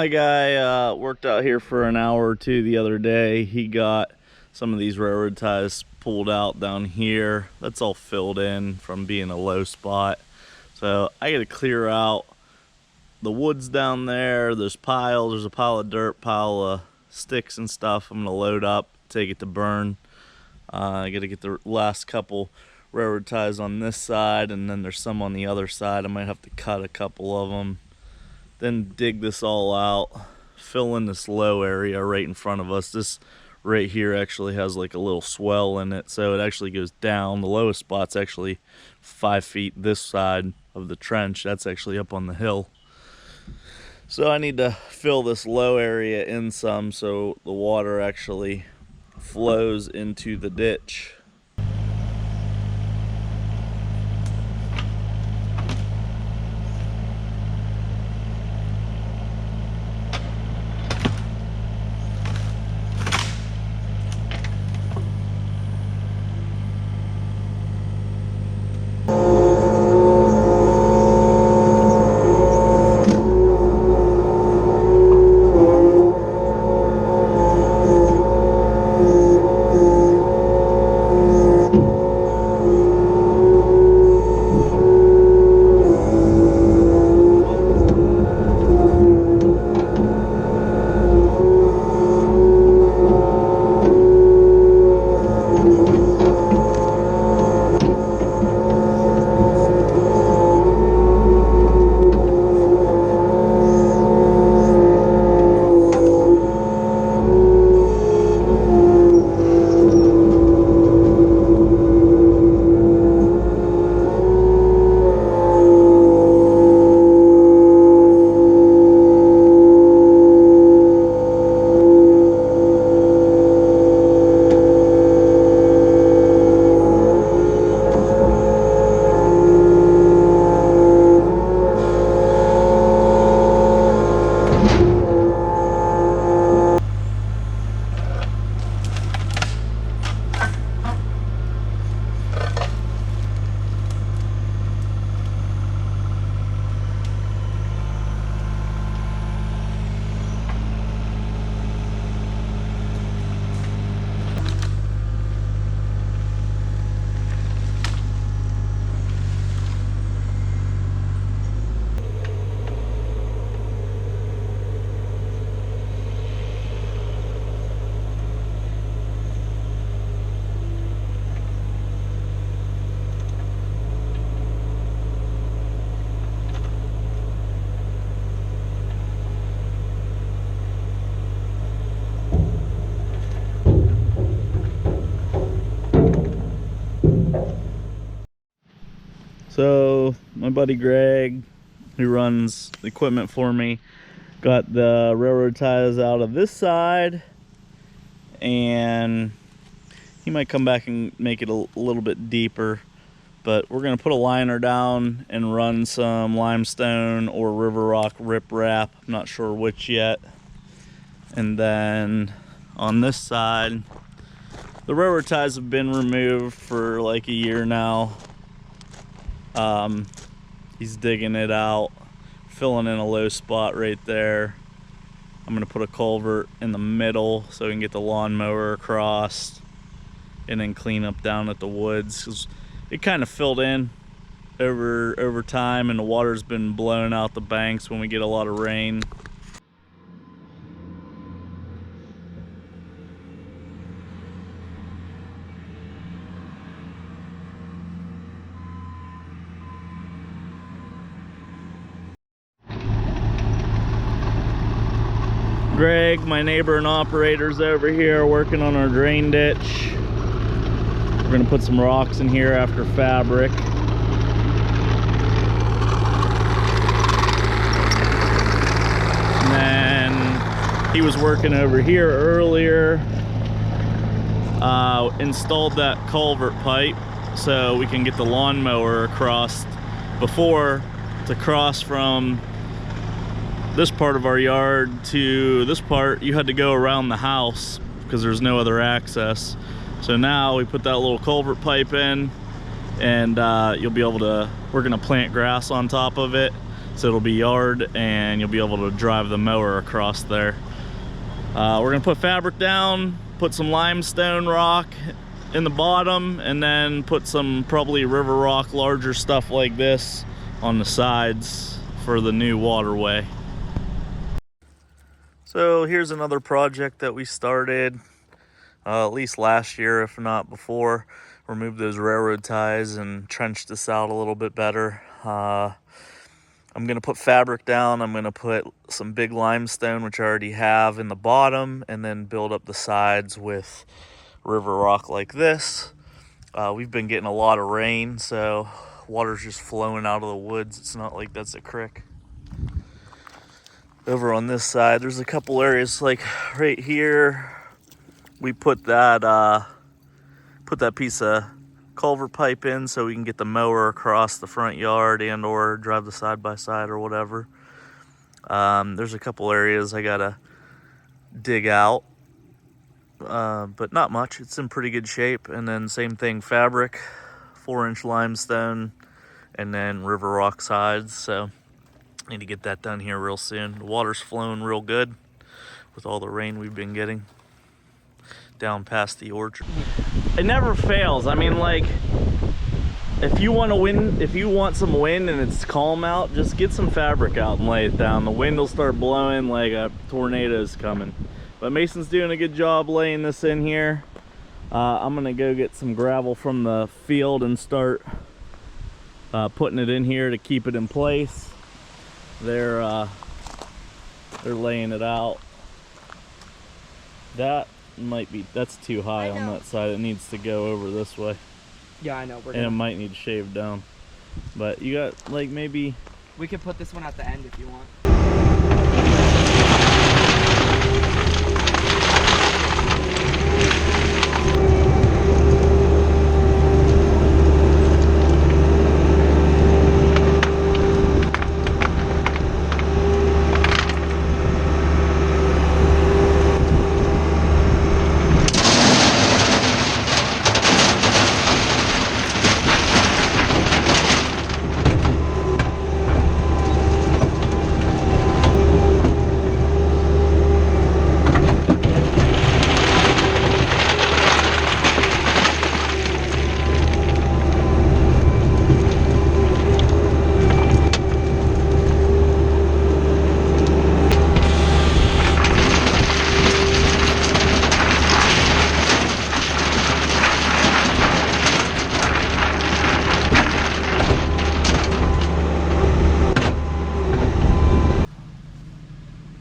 my guy worked out here for an hour or two the other day. He got some of these railroad ties pulled out down here. That's all filled in from being a low spot. So I got to clear out the woods down there. There's piles. There's a pile of dirt, pile of sticks and stuff. I'm going to load up, take it to burn. I got to get the last couple railroad ties on this side, and then there's some on the other side. I might have to cut a couple of them. Then dig this all out, fill in this low area right in front of us. This right here actually has like a little swell in it, so it actually goes down. The lowest spot's actually 5 feet this side of the trench. That's actually up on the hill. So I need to fill this low area in some so the water actually flows into the ditch. So my buddy Greg, who runs the equipment for me, got the railroad ties out of this side, and he might come back and make it a little bit deeper, but we're going to put a liner down and run some limestone or river rock riprap. I'm not sure which yet. And then on this side, the railroad ties have been removed for like a year now. He's digging it out, filling in a low spot right there. I'm gonna put a culvert in the middle so we can get the lawnmower across, and then clean up down at the woods, because it kind of filled in over time, and the water's been blowing out the banks when we get a lot of rain. Greg, my neighbor and operator's over here working on our drain ditch. We're gonna put some rocks in here after fabric. And then he was working over here earlier, installed that culvert pipe so we can get the lawnmower across. Before, to cross from this part of our yard to this part, you had to go around the house because there's no other access. So now we put that little culvert pipe in, and you'll be able to, we're gonna plant grass on top of it So it'll be yard and you'll be able to drive the mower across there. We're gonna put fabric down, put some limestone rock in the bottom, and then put some probably river rock, larger stuff like this on the sides for the new waterway. So here's another project that we started at least last year, if not before. Removed those railroad ties and trenched this out a little bit better. I'm gonna put fabric down. I'm gonna put some big limestone, which I already have, in the bottom, and then build up the sides with river rock like this. We've been getting a lot of rain, so water's just flowing out of the woods. It's not like that's a creek. Over on this side, there's a couple areas, like right here, we put that piece of culvert pipe in so we can get the mower across the front yard and or drive the side by side or whatever. There's a couple areas I gotta dig out, but not much. It's in pretty good shape. And then same thing, fabric, 4-inch limestone, and then river rock sides. So need to get that done here real soon. The water's flowing real good with all the rain we've been getting down past the orchard. It never fails. I mean, like, if you want some wind and it's calm out, just get some fabric out and lay it down. The wind will start blowing like a tornado's coming. But Mason's doing a good job laying this in here. I'm gonna go get some gravel from the field and start putting it in here to keep it in place. They're laying it out. That's too high on that side. It needs to go over this way. Yeah, I know. And it might need shaved down. But you got, like, maybe... We could put this one at the end if you want.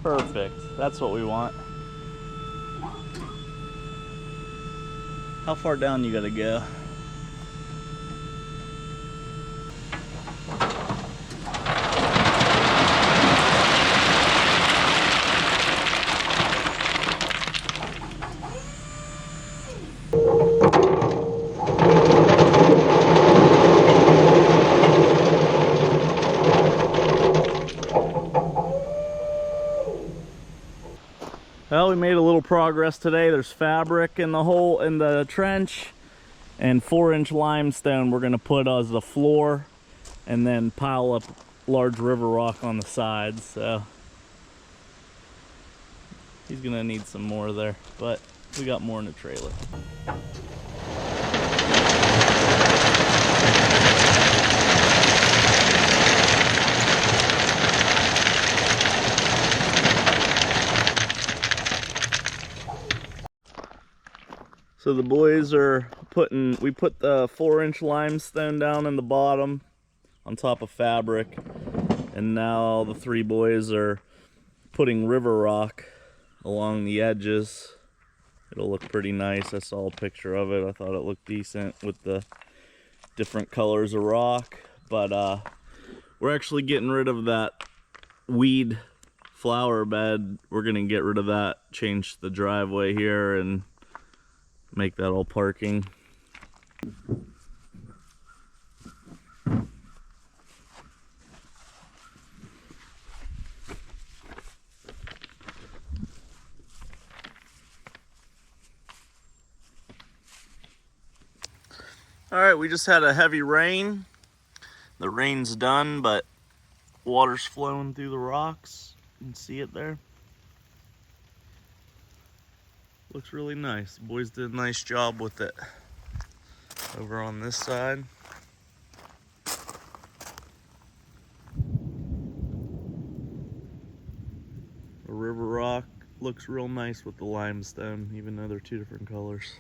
Perfect. That's what we want. How far down you gotta go? Well, we made a little progress today. There's fabric in the trench, and 4-inch limestone we're gonna put as the floor, and then pile up large river rock on the sides. So he's gonna need some more there, but we got more in the trailer. So the boys are we put the 4-inch limestone down in the bottom on top of fabric, and now the 3 boys are putting river rock along the edges. It'll look pretty nice. I saw a picture of it. I thought it looked decent with the different colors of rock, but we're actually getting rid of that weed flower bed. We're gonna get rid of that, change the driveway here, and make that all parking. All right, we just had a heavy rain. The rain's done, but Water's flowing through the rocks. You can see it there. Looks really nice. The boys did a nice job with it. Over on this side. The river rock looks real nice with the limestone, even though they're two different colors.